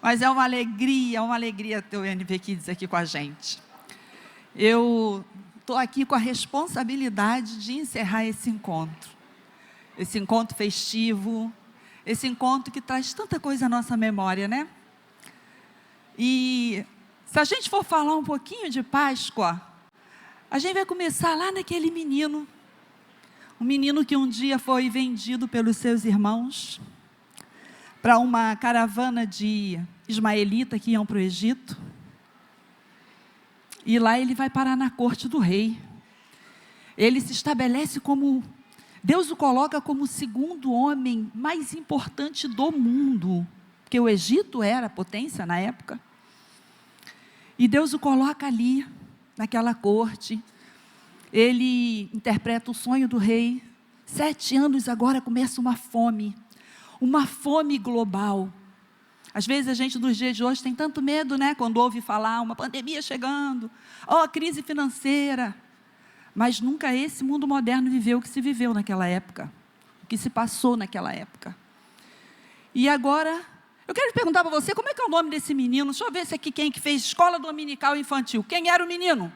Mas é uma alegria ter o NV Kids aqui com a gente. Eu estou aqui com a responsabilidade de encerrar esse encontro festivo, esse encontro que traz tanta coisa à nossa memória, né? E se a gente for falar um pouquinho de Páscoa, a gente vai começar lá naquele menino, um menino que um dia foi vendido pelos seus irmãos para uma caravana de ismaelitas que iam para o Egito. E lá ele vai parar na corte do rei. Ele se estabelece como, Deus o coloca como o segundo homem mais importante do mundo, porque o Egito era a potência na época. E Deus o coloca ali, naquela corte. Ele interpreta o sonho do rei. 7 anos agora começa uma fome global. Às vezes a gente dos dias de hoje tem tanto medo, né? Quando ouve falar uma pandemia chegando, crise financeira. Mas nunca esse mundo moderno viveu o que se viveu naquela época, o que se passou naquela época. E agora, eu quero perguntar para você, como é que é o nome desse menino? Deixa eu ver se aqui quem que fez escola dominical infantil. Quem era o menino?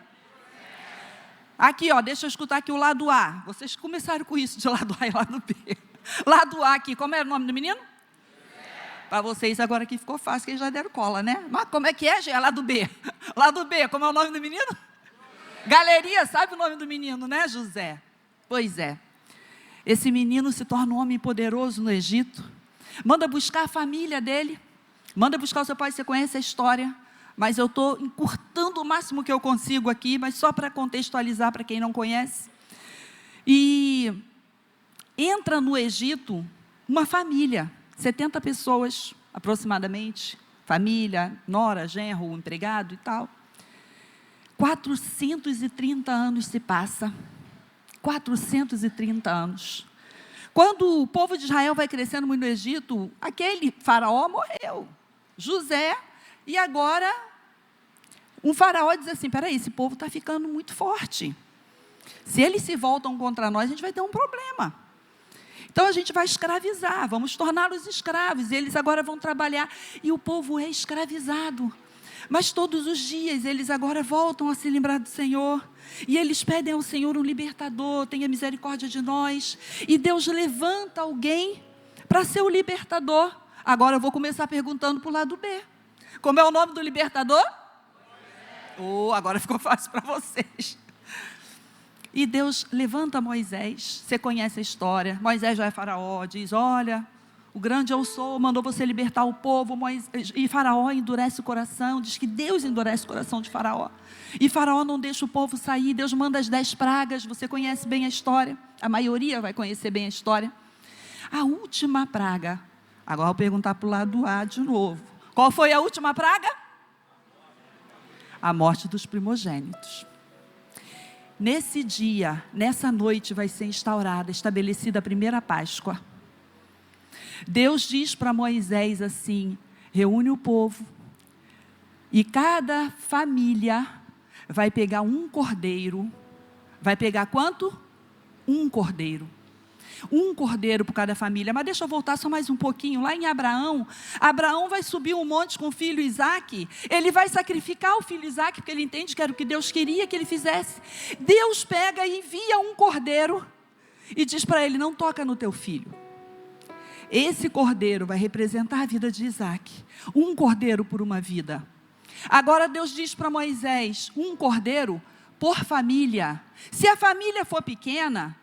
Aqui, deixa eu escutar aqui o lado A. Vocês começaram com isso, de lado A e lado B. Lado A aqui, como era o nome do menino? Para vocês agora aqui ficou fácil, que eles já deram cola, né? Mas como é que é, gente? Lado B. Lado B, como é o nome do menino? Galeria, sabe o nome do menino, né, José? Pois é. Esse menino se torna um homem poderoso no Egito. Manda buscar a família dele. Manda buscar o seu pai, você conhece a história. Mas eu estou encurtando o máximo que eu consigo aqui, mas só para contextualizar para quem não conhece. E entra no Egito uma família, 70 pessoas aproximadamente, família, nora, genro, empregado e tal. 430 anos se passa, 430 anos. Quando o povo de Israel vai crescendo muito no Egito, aquele faraó morreu, José, e agora um faraó diz assim, peraí, esse povo está ficando muito forte. Se eles se voltam contra nós, a gente vai ter um problema. Então a gente vai escravizar, vamos torná-los escravos, e eles agora vão trabalhar, e o povo é escravizado. Mas todos os dias eles agora voltam a se lembrar do Senhor, e eles pedem ao Senhor um libertador, tenha misericórdia de nós, e Deus levanta alguém para ser o libertador. Agora eu vou começar perguntando para o lado B. Como é o nome do libertador? Agora ficou fácil para vocês. E Deus levanta Moisés, você conhece a história, Moisés já é faraó, diz, olha, o grande eu sou, mandou você libertar o povo, e faraó endurece o coração, diz que Deus endurece o coração de faraó, e faraó não deixa o povo sair, Deus manda as 10 pragas, você conhece bem a história, a maioria vai conhecer bem a história. A última praga, agora eu vou perguntar para o lado A de novo, qual foi a última praga? A morte dos primogênitos. Nesse dia, nessa noite vai ser estabelecida a primeira Páscoa. Deus diz para Moisés assim, reúne o povo, e cada família vai pegar um cordeiro. Vai pegar quanto? Um cordeiro. Um cordeiro por cada família. Mas deixa eu voltar só mais um pouquinho. Lá em Abraão, Abraão vai subir um monte com o filho Isaque. Ele vai sacrificar o filho Isaque, porque ele entende que era o que Deus queria que ele fizesse. Deus pega e envia um cordeiro e diz para ele, não toca no teu filho. Esse cordeiro vai representar a vida de Isaque. Um cordeiro por uma vida. Agora Deus diz para Moisés, um cordeiro por família. Se a família for pequena,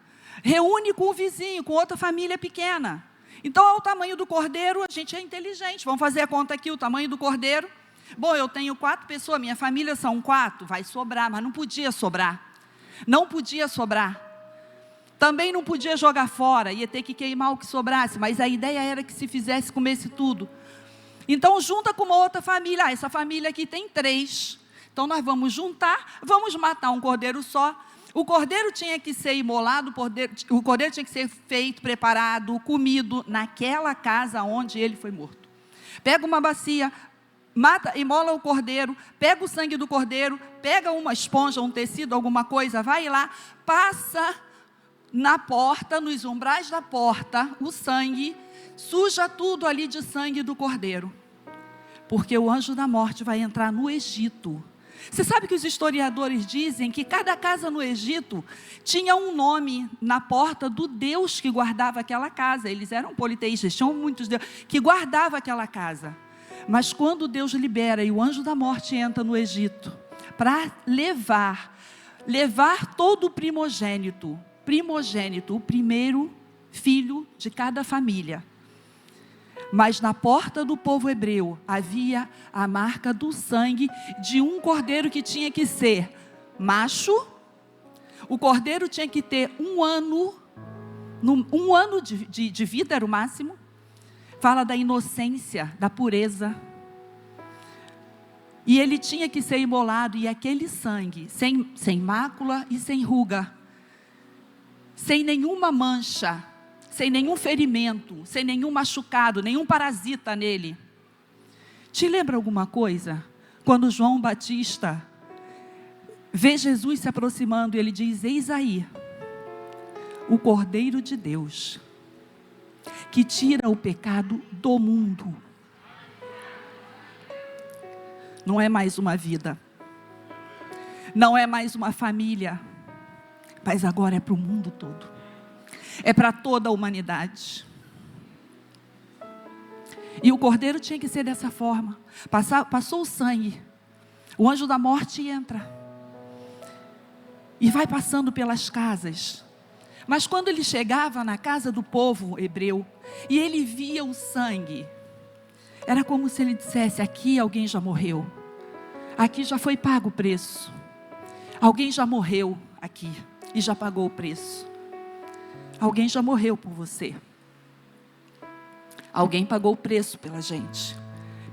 reúne com o vizinho, com outra família pequena. Então, ao tamanho do cordeiro, a gente é inteligente. Vamos fazer a conta aqui, o tamanho do cordeiro. Bom, eu tenho 4 pessoas, minha família são 4, vai sobrar, mas não podia sobrar. Não podia sobrar. Também não podia jogar fora, ia ter que queimar o que sobrasse, mas a ideia era que se fizesse, comesse tudo. Então, junta com uma outra família. Essa família aqui tem 3. Então, nós vamos juntar, vamos matar um cordeiro só. O cordeiro tinha que ser imolado, o cordeiro tinha que ser feito, preparado, comido naquela casa onde ele foi morto. Pega uma bacia, mata, imola o cordeiro, pega o sangue do cordeiro, pega uma esponja, um tecido, alguma coisa, vai lá, passa na porta, nos umbrais da porta, o sangue, suja tudo ali de sangue do cordeiro. porque o anjo da morte vai entrar no Egito. Você sabe que os historiadores dizem que cada casa no Egito tinha um nome na porta do Deus que guardava aquela casa. Eles eram politeístas, tinham muitos deuses que guardavam aquela casa. Mas quando Deus libera e o anjo da morte entra no Egito para levar todo o primogênito, o primeiro filho de cada família. Mas na porta do povo hebreu havia a marca do sangue de um cordeiro que tinha que ser macho. O cordeiro tinha que ter um ano de vida, era o máximo. Fala da inocência, da pureza. E ele tinha que ser imolado, e aquele sangue, sem mácula e sem ruga, sem nenhuma mancha, sem nenhum ferimento, sem nenhum machucado, nenhum parasita nele. Te lembra alguma coisa? Quando João Batista vê Jesus se aproximando, ele diz: eis aí, o Cordeiro de Deus, que tira o pecado do mundo. Não é mais uma vida, não é mais uma família, mas agora é para o mundo todo, é para toda a humanidade. E o cordeiro tinha que ser dessa forma. Passou o sangue, o anjo da morte entra e vai passando pelas casas. Mas quando ele chegava na casa do povo hebreu e ele via o sangue, era como se ele dissesse: aqui alguém já morreu, aqui já foi pago o preço, alguém já morreu aqui e já pagou o preço. Alguém já morreu por você. Alguém pagou o preço pela gente,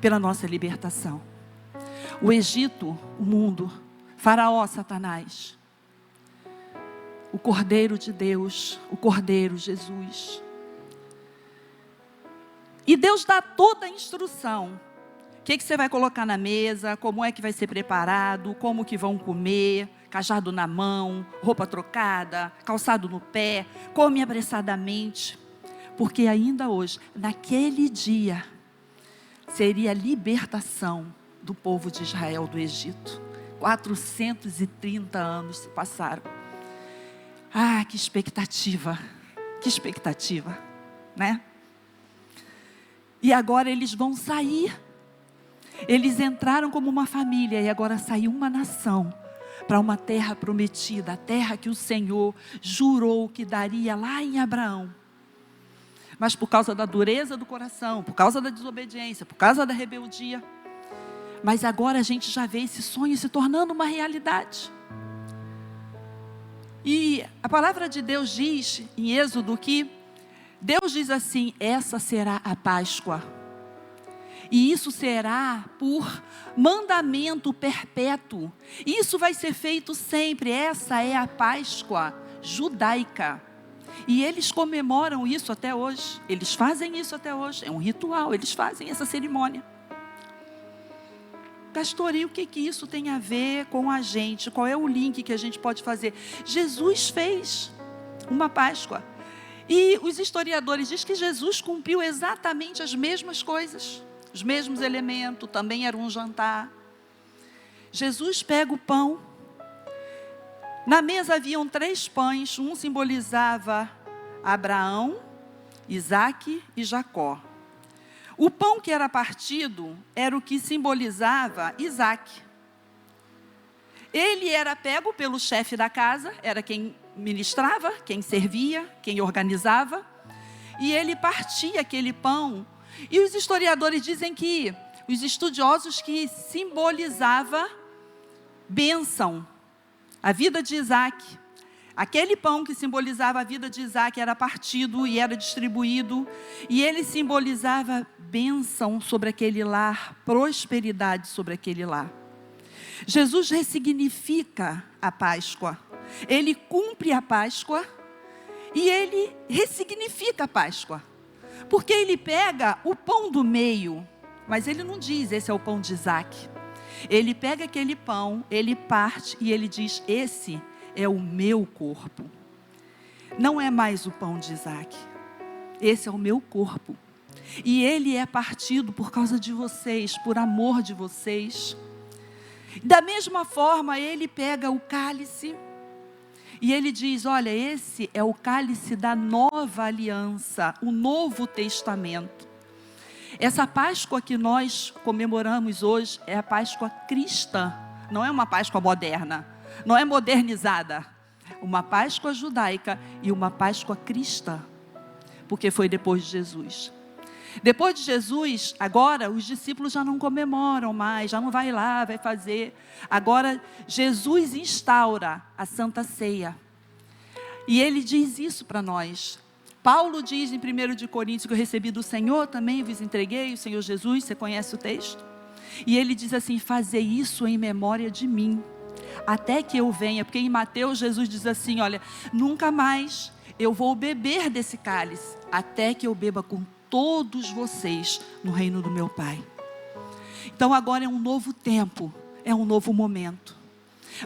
pela nossa libertação. O Egito, o mundo, Faraó, Satanás, o Cordeiro de Deus, o Cordeiro Jesus. E Deus dá toda a instrução. O que você vai colocar na mesa, como é que vai ser preparado, como que vão comer, cajado na mão, roupa trocada, calçado no pé, come apressadamente. Porque ainda hoje, naquele dia, seria a libertação do povo de Israel do Egito. 430 anos se passaram. Ah, que expectativa, né? E agora eles vão sair. Eles entraram como uma família e agora saiu uma nação para uma terra prometida, a terra que o Senhor jurou que daria lá em Abraão. Mas por causa da dureza do coração, por causa da desobediência, por causa da rebeldia. Mas agora a gente já vê esse sonho se tornando uma realidade. E a palavra de Deus diz em Êxodo que Deus diz assim: essa será a Páscoa. E isso será por mandamento perpétuo. Isso vai ser feito sempre. Essa é a Páscoa judaica. E eles comemoram isso até hoje. Eles fazem isso até hoje. É um ritual. Eles fazem essa cerimônia. Pastor, e o que isso tem a ver com a gente? Qual é o link que a gente pode fazer? Jesus fez uma Páscoa. E os historiadores dizem que Jesus cumpriu exatamente as mesmas coisas. Os mesmos elementos, também era um jantar. Jesus pega o pão. Na mesa haviam 3 pães, um simbolizava Abraão, Isaque e Jacó. O pão que era partido era o que simbolizava Isaque. Ele era pego pelo chefe da casa, era quem ministrava, quem servia, quem organizava. E ele partia aquele pão. E os historiadores dizem que, os estudiosos, que simbolizava bênção, a vida de Isaque. Aquele pão que simbolizava a vida de Isaque era partido e era distribuído. E ele simbolizava bênção sobre aquele lar, prosperidade sobre aquele lar. Jesus ressignifica a Páscoa. Ele cumpre a Páscoa e ele ressignifica a Páscoa. Porque ele pega o pão do meio, mas ele não diz: esse é o pão de Isaque. Ele pega aquele pão, ele parte e ele diz: esse é o meu corpo. Não é mais o pão de Isaque. Esse é o meu corpo. E ele é partido por causa de vocês, por amor de vocês. Da mesma forma, ele pega o cálice e ele diz: olha, esse é o cálice da nova aliança, o Novo Testamento. Essa Páscoa que nós comemoramos hoje é a Páscoa cristã, não é uma Páscoa moderna, não é modernizada. Uma Páscoa judaica e uma Páscoa cristã, porque foi depois de Jesus. Depois de Jesus, agora os discípulos já não comemoram mais, já não vai lá, vai fazer. Agora Jesus instaura a Santa Ceia. E ele diz isso para nós. Paulo diz em 1 de Coríntios que eu recebi do Senhor, também vos entreguei, o Senhor Jesus, você conhece o texto? E ele diz assim: fazei isso em memória de mim, até que eu venha. Porque em Mateus Jesus diz assim: olha, nunca mais eu vou beber desse cálice, até que eu beba com todos vocês no reino do meu Pai. Então agora é um novo tempo, é um novo momento.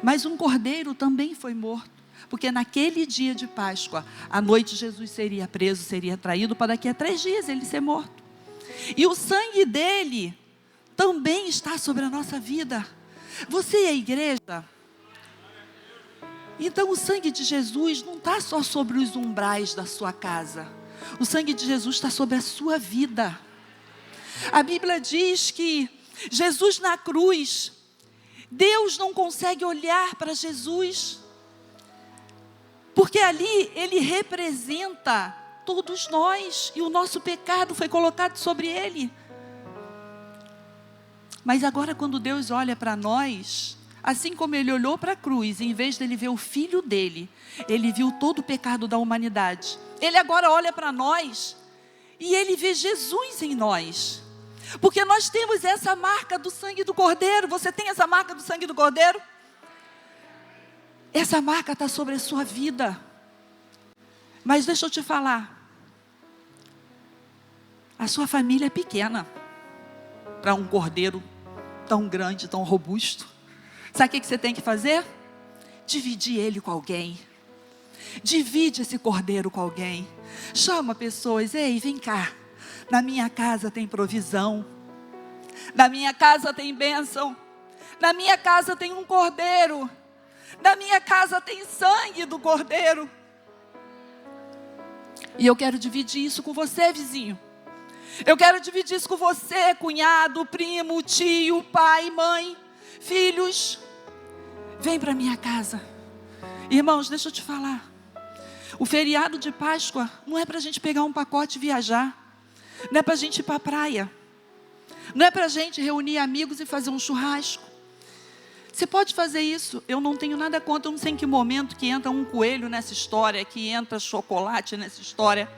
Mas um cordeiro também foi morto, porque naquele dia de Páscoa, à noite Jesus seria preso, seria traído, para daqui a 3 dias ele ser morto. E o sangue dele também está sobre a nossa vida. Você é a igreja? Então o sangue de Jesus não está só sobre os umbrais da sua casa. O sangue de Jesus está sobre a sua vida. A Bíblia diz que Jesus na cruz, Deus não consegue olhar para Jesus, porque ali ele representa todos nós, e o nosso pecado foi colocado sobre ele. Mas agora quando Deus olha para nós, assim como ele olhou para a cruz, em vez de ele ver o filho dele, ele viu todo o pecado da humanidade. Ele agora olha para nós e ele vê Jesus em nós. Porque nós temos essa marca do sangue do Cordeiro. Você tem essa marca do sangue do Cordeiro? Essa marca está sobre a sua vida. Mas deixa eu te falar, a sua família é pequena para um cordeiro tão grande, tão robusto. Sabe o que você tem que fazer? Dividir ele com alguém. Divide esse cordeiro com alguém. Chama pessoas: ei, vem cá, na minha casa tem provisão, na minha casa tem bênção, na minha casa tem um cordeiro, na minha casa tem sangue do cordeiro. E eu quero dividir isso com você, vizinho. Eu quero dividir isso com você, cunhado, primo, tio, pai, mãe, filhos. Vem para minha casa. Irmãos, deixa eu te falar. O feriado de Páscoa não é para a gente pegar um pacote e viajar. Não é para a gente ir para a praia. Não é para a gente reunir amigos e fazer um churrasco. Você pode fazer isso. Eu não tenho nada contra. Eu não sei em que momento que entra um coelho nessa história, que entra chocolate nessa história,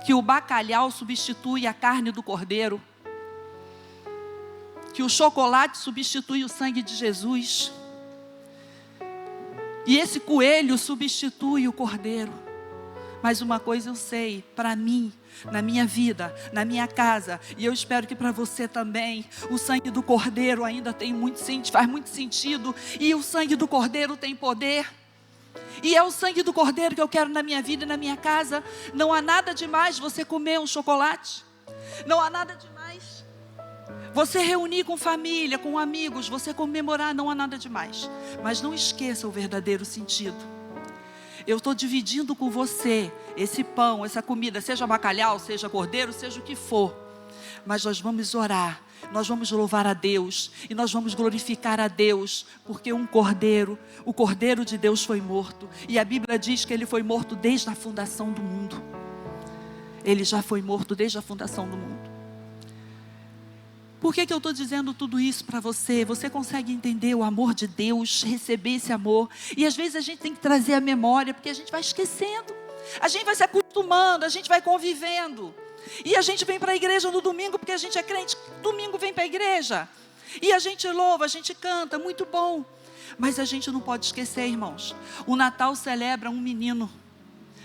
que o bacalhau substitui a carne do cordeiro, que o chocolate substitui o sangue de Jesus, e esse coelho substitui o cordeiro. Mas uma coisa eu sei, para mim, na minha vida, na minha casa, e eu espero que para você também, o sangue do cordeiro ainda faz muito sentido, e o sangue do cordeiro tem poder. E é o sangue do cordeiro que eu quero na minha vida e na minha casa. Não há nada demais você comer um chocolate. Não há nada demais você reunir com família, com amigos, você comemorar, não há nada demais. Mas não esqueça o verdadeiro sentido. Eu estou dividindo com você esse pão, essa comida, seja bacalhau, seja cordeiro, seja o que for. Mas nós vamos orar, nós vamos louvar a Deus e nós vamos glorificar a Deus, porque o Cordeiro de Deus foi morto. E a Bíblia diz que ele foi morto desde a fundação do mundo. Ele já foi morto desde a fundação do mundo. Por que eu estou dizendo tudo isso para você? Você consegue entender o amor de Deus, receber esse amor? E às vezes a gente tem que trazer a memória, porque a gente vai esquecendo. A gente vai se acostumando, a gente vai convivendo. E a gente vem para a igreja no domingo, porque a gente é crente. Domingo vem para a igreja. E a gente louva, a gente canta, muito bom. Mas a gente não pode esquecer, irmãos. O Natal celebra um menino,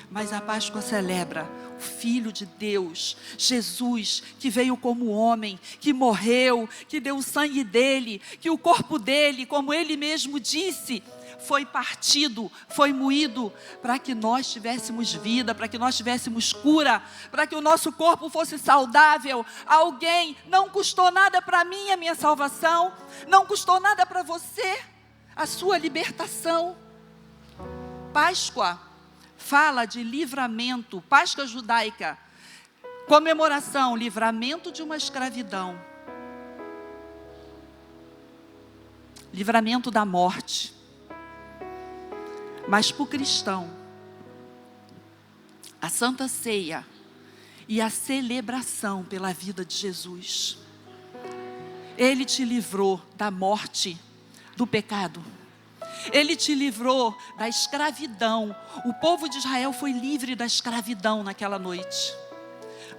mas a Páscoa celebra o Filho de Deus, Jesus, que veio como homem, que morreu, que deu o sangue dele, que o corpo dele, como ele mesmo disse, foi partido, foi moído, para que nós tivéssemos vida, para que nós tivéssemos cura, para que o nosso corpo fosse saudável. Alguém, não custou nada para mim a minha salvação, não custou nada para você a sua libertação. Páscoa fala de livramento, Páscoa judaica, comemoração, livramento de uma escravidão, livramento da morte. Mas para o cristão, a Santa Ceia e a celebração pela vida de Jesus, Ele te livrou da morte, do pecado. Ele te livrou da escravidão. O povo de Israel foi livre da escravidão naquela noite,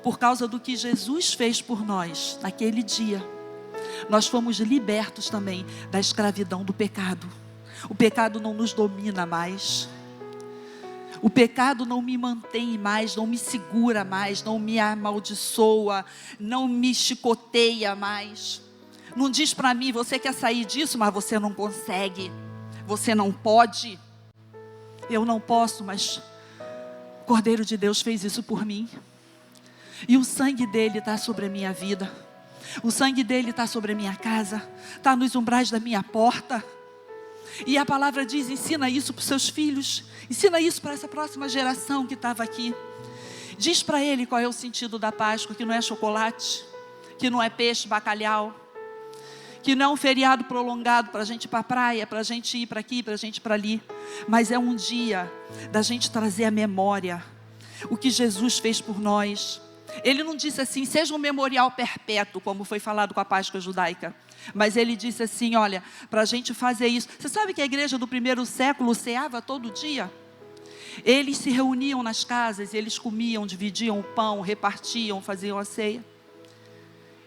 por causa do que Jesus fez por nós naquele dia. Nós fomos libertos também da escravidão do pecado. O pecado não nos domina mais. O pecado não me mantém mais, não me segura mais, não me amaldiçoa, não me chicoteia mais. Não diz para mim, você quer sair disso, mas você não consegue. Você não pode. Eu não posso, mas o Cordeiro de Deus fez isso por mim. E o sangue dele está sobre a minha vida. O sangue dele está sobre a minha casa, está nos umbrais da minha porta. E a palavra diz, ensina isso para os seus filhos, ensina isso para essa próxima geração que estava aqui. Diz para ele qual é o sentido da Páscoa, que não é chocolate, que não é peixe, bacalhau, que não é um feriado prolongado para a gente ir para a praia, para a gente ir para aqui, para a gente ir para ali, mas é um dia da gente trazer à memória o que Jesus fez por nós. Ele não disse assim, seja um memorial perpétuo, como foi falado com a Páscoa judaica. Mas ele disse assim, olha, para a gente fazer isso. Você sabe que a igreja do primeiro século ceava todo dia? Eles se reuniam nas casas, eles comiam, dividiam o pão, repartiam, faziam a ceia.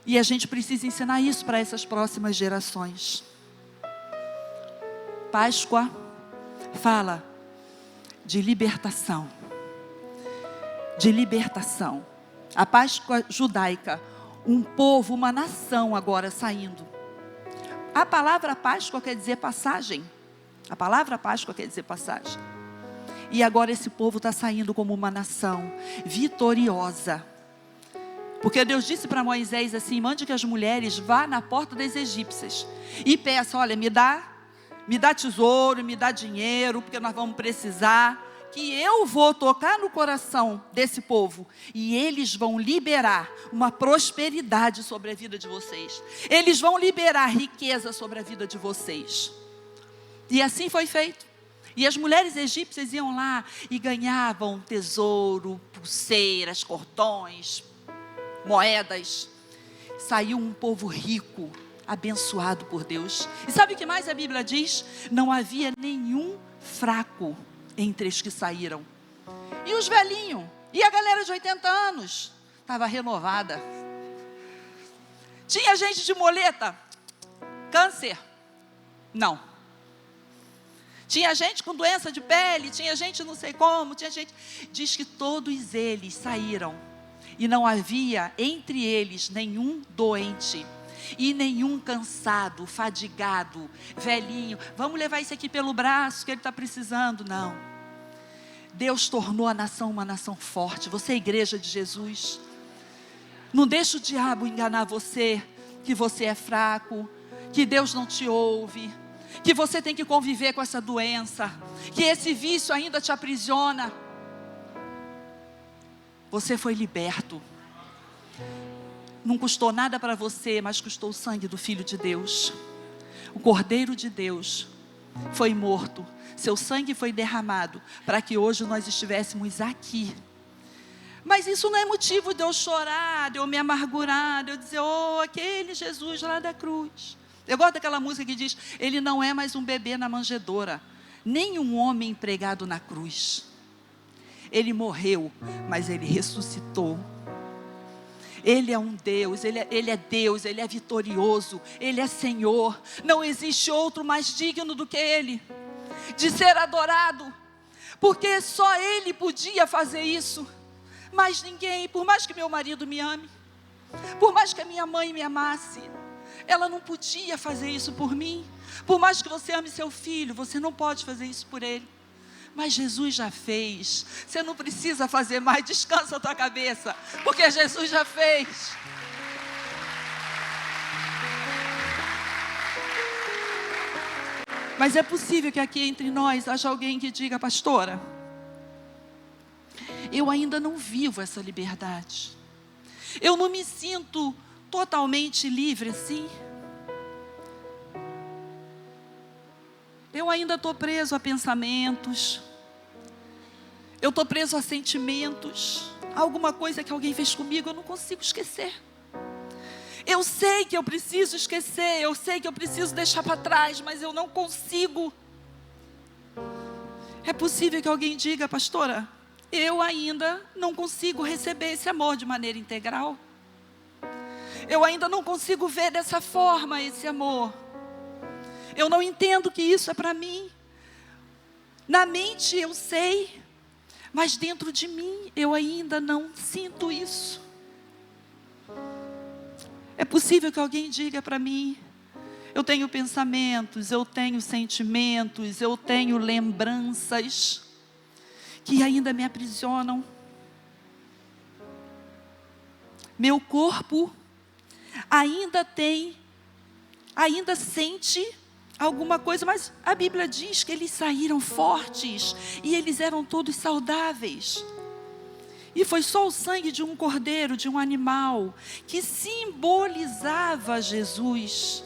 E a gente precisa ensinar isso para essas próximas gerações. Páscoa fala de libertação. De libertação. A Páscoa judaica, um povo, uma nação agora saindo. A palavra Páscoa quer dizer passagem. A palavra Páscoa quer dizer passagem. E agora esse povo está saindo como uma nação vitoriosa. Porque Deus disse para Moisés assim, mande que as mulheres vá na porta das egípcias e peça, olha, me dá tesouro, me dá dinheiro, porque nós vamos precisar. Que eu vou tocar no coração desse povo e eles vão liberar uma prosperidade sobre a vida de vocês. Eles vão liberar riqueza sobre a vida de vocês. E assim foi feito. E as mulheres egípcias iam lá e ganhavam tesouro, pulseiras, cordões, moedas. Saiu um povo rico, abençoado por Deus. E sabe o que mais a Bíblia diz? Não havia nenhum fraco entre os que saíram. E os velhinhos, e a galera de 80 anos, estava renovada. Tinha gente de moleta, câncer, não. Tinha gente com doença de pele, tinha gente não sei como, tinha gente. Diz que todos eles saíram, e não havia entre eles nenhum doente, e nenhum cansado, fadigado, velhinho, vamos levar isso aqui pelo braço que ele está precisando, não. Deus tornou a nação uma nação forte. Você é a igreja de Jesus. Não deixa o diabo enganar você, que você é fraco, que Deus não te ouve, que você tem que conviver com essa doença, que esse vício ainda te aprisiona. Você foi liberto. Não custou nada para você, mas custou o sangue do Filho de Deus. O Cordeiro de Deus foi morto. Seu sangue foi derramado para que hoje nós estivéssemos aqui. Mas isso não é motivo de eu chorar, de eu me amargurar, de eu dizer, oh, aquele Jesus lá da cruz. Eu gosto daquela música que diz, ele não é mais um bebê na manjedoura, nem um homem empregado na cruz. Ele morreu, mas ele ressuscitou. Ele é um Deus, Ele é Deus, Ele é vitorioso, Ele é Senhor. Não existe outro mais digno do que Ele, de ser adorado, porque só Ele podia fazer isso. Mas ninguém, por mais que meu marido me ame, por mais que a minha mãe me amasse, Ela não podia fazer isso por mim. Por mais que você ame seu filho, você não pode fazer isso por ele. Mas Jesus já fez. Você não precisa fazer mais. Descansa a tua cabeça, porque Jesus já fez. Mas é possível que aqui entre nós haja alguém que diga: pastora, eu ainda não vivo essa liberdade. Eu não me sinto totalmente livre assim. Eu ainda estou preso a pensamentos. Eu estou preso a sentimentos. Alguma coisa que alguém fez comigo, eu não consigo esquecer. Eu sei que eu preciso esquecer. Eu sei que eu preciso deixar para trás, mas eu não consigo. É possível que alguém diga: pastora, eu ainda não consigo receber esse amor de maneira integral. Eu ainda não consigo ver dessa forma esse amor. Eu não entendo que isso é para mim. Na mente eu sei, mas dentro de mim eu ainda não sinto isso. É possível que alguém diga para mim: eu tenho pensamentos, eu tenho sentimentos, eu tenho lembranças que ainda me aprisionam. Meu corpo ainda sente alguma coisa, mas a Bíblia diz que eles saíram fortes e eles eram todos saudáveis. E foi só o sangue de um cordeiro, de um animal, que simbolizava Jesus.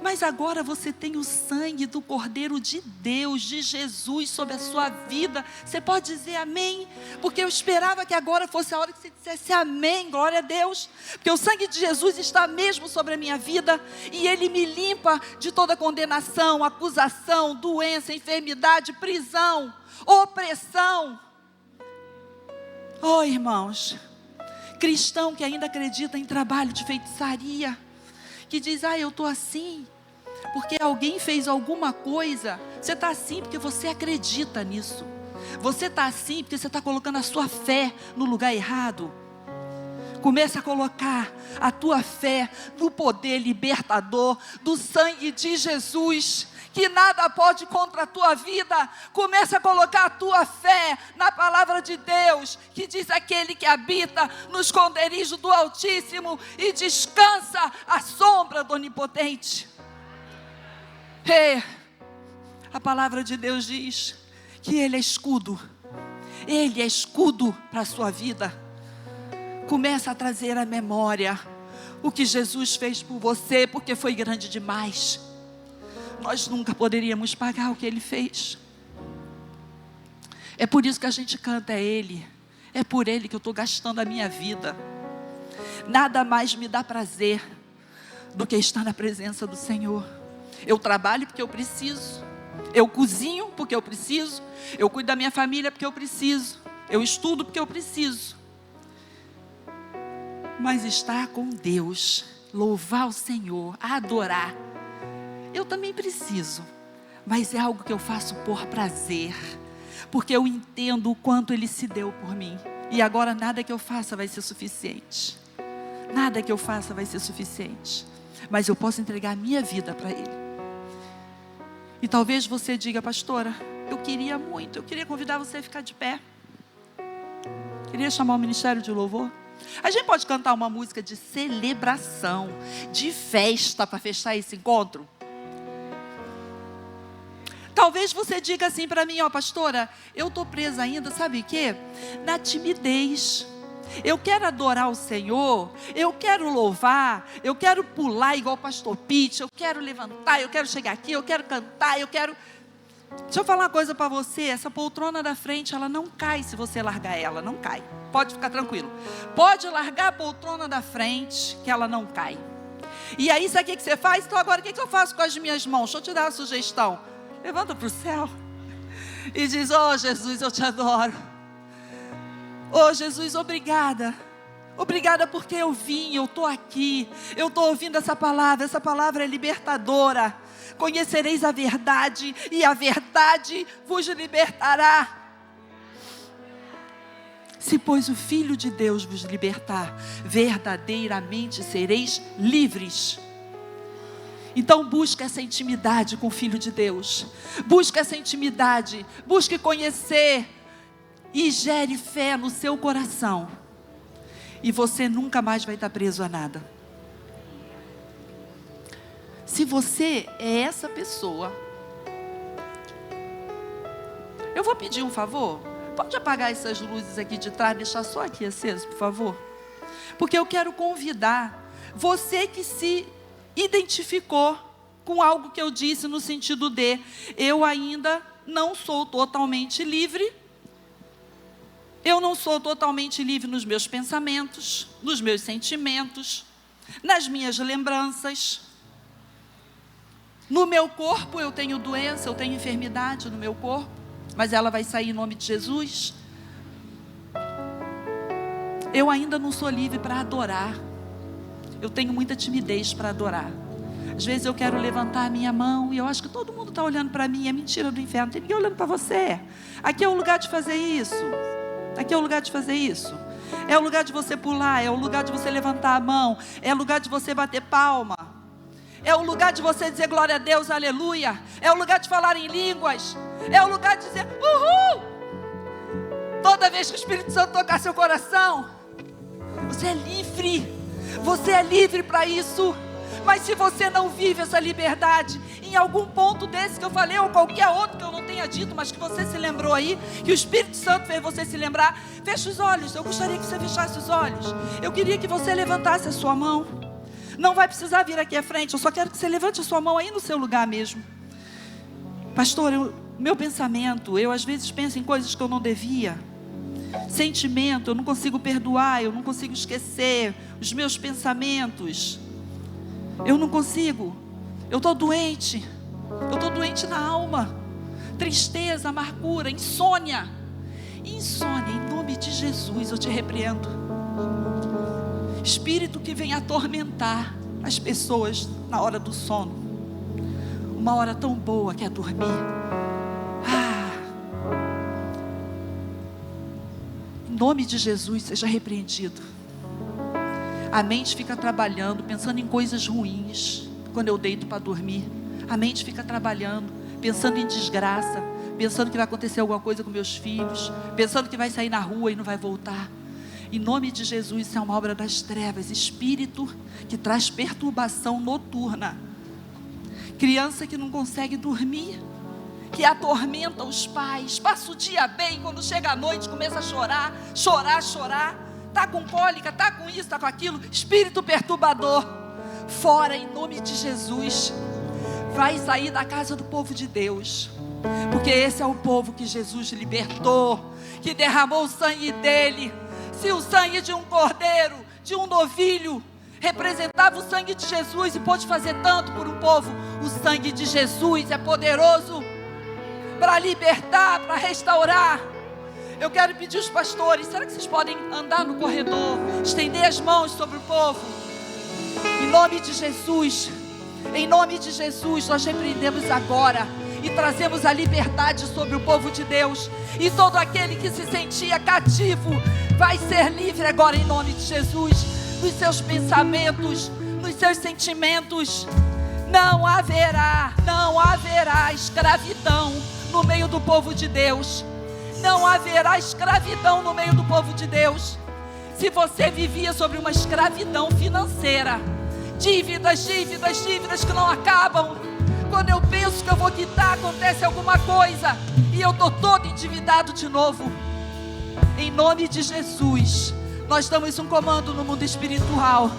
Mas agora você tem o sangue do Cordeiro de Deus, de Jesus, sobre a sua vida. Você pode dizer amém? Porque eu esperava que agora fosse a hora que você dissesse amém, glória a Deus. Porque o sangue de Jesus está mesmo sobre a minha vida. E Ele me limpa de toda condenação, acusação, doença, enfermidade, prisão, opressão. Oh, irmãos, cristão que ainda acredita em trabalho de feitiçaria, que diz: eu estou assim porque alguém fez alguma coisa. Você está assim porque você acredita nisso. Você está assim porque você está colocando a sua fé no lugar errado. Comece a colocar a tua fé no poder libertador do sangue de Jesus, que nada pode contra a tua vida. Comece a colocar a tua fé na palavra de Deus, que diz: aquele que habita no esconderijo do Altíssimo e descansa à sombra do Onipotente. A palavra de Deus diz que Ele é escudo. Ele é escudo para a sua vida. Começa a trazer à memória o que Jesus fez por você, porque foi grande demais. Nós nunca poderíamos pagar o que Ele fez. É por isso que a gente canta: é Ele. É por Ele que eu estou gastando a minha vida. Nada mais me dá prazer do que estar na presença do Senhor. Eu trabalho porque eu preciso. Eu cozinho porque eu preciso. Eu cuido da minha família porque eu preciso. Eu estudo porque eu preciso. Mas estar com Deus, louvar o Senhor, adorar, eu também preciso. Mas é algo que eu faço por prazer, porque eu entendo o quanto Ele se deu por mim. E agora nada que eu faça vai ser suficiente. Nada que eu faça vai ser suficiente. Mas eu posso entregar a minha vida para Ele. E talvez você diga: pastora, eu queria muito, eu queria convidar você a ficar de pé. Queria chamar o ministério de louvor. A gente pode cantar uma música de celebração, de festa, para fechar esse encontro? Talvez você diga assim para mim: pastora, eu estou presa ainda, sabe o quê? Na timidez. Eu quero adorar o Senhor, eu quero louvar, eu quero pular igual o pastor Pete, eu quero levantar, eu quero chegar aqui, eu quero cantar, eu quero... Deixa eu falar uma coisa para você: essa poltrona da frente, ela não cai se você largar ela, não cai. Pode ficar tranquilo. Pode largar a poltrona da frente, que ela não cai. E aí, sabe o que você faz? Então agora, o que eu faço com as minhas mãos? Deixa eu te dar uma sugestão. Levanta para o céu e diz: oh Jesus, eu te adoro. Oh Jesus, obrigada. Obrigada porque eu vim, eu estou aqui. Eu estou ouvindo essa palavra é libertadora. Conhecereis a verdade e a verdade vos libertará. Se pois o Filho de Deus vos libertar, verdadeiramente sereis livres. Então busque essa intimidade com o Filho de Deus. Busque essa intimidade. Busque conhecer. E gere fé no seu coração. E você nunca mais vai estar preso a nada. Se você é essa pessoa, eu vou pedir um favor. Pode apagar essas luzes aqui de trás, deixar só aqui aceso, por favor? Porque eu quero convidar você que se identificou com algo que eu disse no sentido de eu ainda não sou totalmente livre. Eu não sou totalmente livre nos meus pensamentos, nos meus sentimentos, nas minhas lembranças. No meu corpo eu tenho doença, eu tenho enfermidade no meu corpo, mas ela vai sair em nome de Jesus. Eu ainda não sou livre para adorar. Eu tenho muita timidez para adorar. Às vezes eu quero levantar a minha mão e eu acho que todo mundo está olhando para mim. É mentira do inferno, não tem ninguém olhando para você. Aqui é o lugar de fazer isso. Aqui é o lugar de fazer isso. É o lugar de você pular, é o lugar de você levantar a mão, é o lugar de você bater palma. É o lugar de você dizer glória a Deus, aleluia. É o lugar de falar em línguas. É o lugar de dizer uhul. Toda vez que o Espírito Santo tocar seu coração, você é livre. Você é livre para isso. Mas se você não vive essa liberdade, em algum ponto desse que eu falei, ou qualquer outro que eu não tenha dito, mas que você se lembrou aí, que o Espírito Santo fez você se lembrar, feche os olhos. Eu gostaria que você fechasse os olhos. Eu queria que você levantasse a sua mão. Não vai precisar vir aqui à frente, eu só quero que você levante a sua mão aí no seu lugar mesmo. Pastor, meu pensamento, eu às vezes penso em coisas que eu não devia. Sentimento, eu não consigo perdoar, eu não consigo esquecer os meus pensamentos. Eu não consigo. Eu estou doente na alma. Tristeza, amargura, insônia. Insônia, em nome de Jesus eu te repreendo. Espírito que vem atormentar as pessoas na hora do sono. Uma hora tão boa que é dormir. Em nome de Jesus seja repreendido. A mente fica trabalhando, pensando em coisas ruins. Quando eu deito para dormir, a mente fica trabalhando, pensando em desgraça, pensando que vai acontecer alguma coisa com meus filhos, pensando que vai sair na rua e não vai voltar. Em nome de Jesus, isso é uma obra das trevas. Espírito que traz perturbação noturna. Criança que não consegue dormir, que atormenta os pais, passa o dia bem, quando chega a noite começa a chorar, está com cólica, está com isso, está com aquilo. Espírito perturbador, fora em nome de Jesus. Vai sair da casa do povo de Deus, porque esse é o povo que Jesus libertou, que derramou o sangue dele. Se o sangue de um cordeiro, de um novilho, representava o sangue de Jesus e pôde fazer tanto por um povo, o sangue de Jesus é poderoso para libertar, para restaurar. Eu quero pedir aos pastores, será que vocês podem andar no corredor, estender as mãos sobre o povo? Em nome de Jesus, nós repreendemos agora e trazemos a liberdade sobre o povo de Deus. E todo aquele que se sentia cativo vai ser livre agora em nome de Jesus. Nos seus pensamentos, nos seus sentimentos, não haverá escravidão no meio do povo de Deus. Não haverá escravidão no meio do povo de Deus. Se você vivia sobre uma escravidão financeira, dívidas que não acabam. Quando eu penso que eu vou quitar, acontece alguma coisa e eu estou todo endividado de novo. Em nome de Jesus, nós damos um comando no mundo espiritual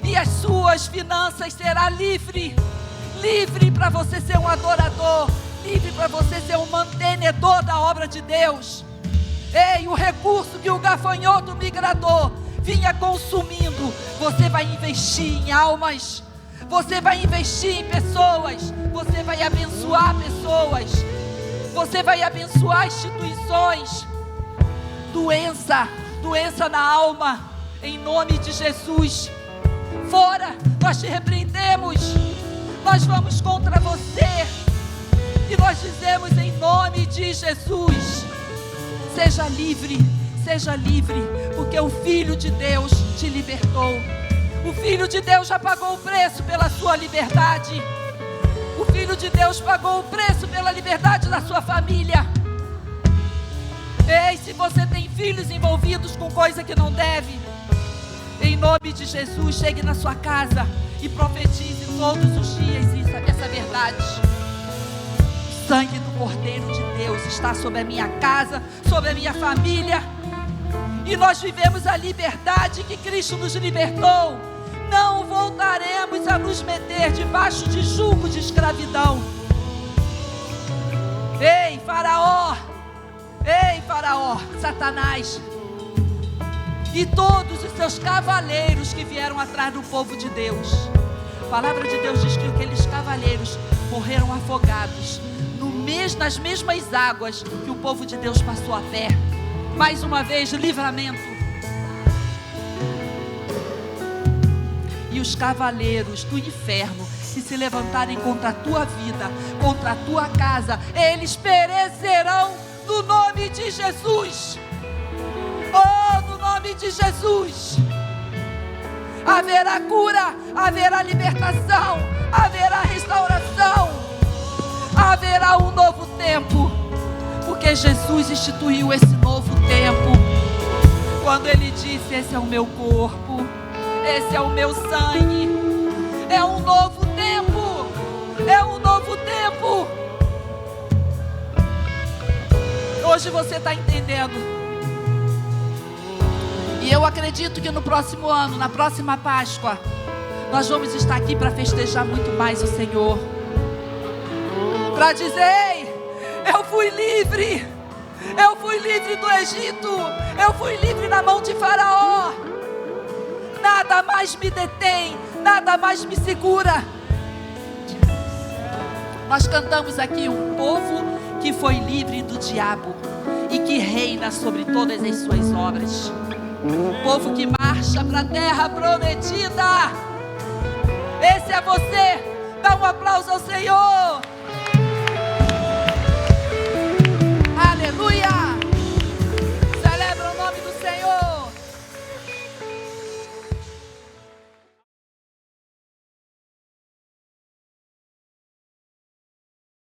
e as suas finanças serão livre para você ser um adorador, livre para você ser um mantenedor da obra de Deus. Ei, o recurso que o gafanhoto migrador vinha consumindo, você vai investir em almas, você vai investir em pessoas, você vai abençoar pessoas, você vai abençoar instituições. Doença na alma, em nome de Jesus, fora, nós te repreendemos, nós vamos contra você e nós dizemos em nome de Jesus, seja livre, porque o Filho de Deus te libertou, O Filho de Deus já pagou o preço pela sua liberdade. O Filho de Deus pagou o preço pela liberdade da sua família. Ei, se você tem filhos envolvidos com coisa que não deve, em nome de Jesus, chegue na sua casa e profetize todos os dias essa verdade. O sangue do Cordeiro de Deus está sobre a minha casa, sobre a minha família. E nós vivemos a liberdade que Cristo nos libertou. Não voltaremos a nos meter debaixo de jugo de escravidão. Ei, Faraó! Ei, Faraó, Satanás! E todos os seus cavaleiros que vieram atrás do povo de Deus. A palavra de Deus diz que aqueles cavaleiros morreram afogados nas mesmas águas que o povo de Deus passou a pé. Mais uma vez, livramento. E os cavaleiros do inferno que se levantarem contra a tua vida, contra a tua casa, eles perecerão no nome de Jesus. Oh, no nome de Jesus. Haverá cura, haverá libertação, haverá restauração, haverá um novo tempo, porque Jesus instituiu esse novo tempo, quando Ele disse: esse é o meu corpo, esse é o meu sangue. É um novo tempo, é um novo tempo. Hoje você está entendendo. E eu acredito que no próximo ano, na próxima Páscoa, nós vamos estar aqui para festejar muito mais o Senhor, para dizer: ei, eu fui livre do Egito, eu fui livre na mão de Faraó, nada mais me detém, nada mais me segura. Nós cantamos aqui um povo que foi livre do diabo e que reina sobre todas as suas obras. Um povo que marcha para a terra prometida. Esse é você. Dá um aplauso ao Senhor.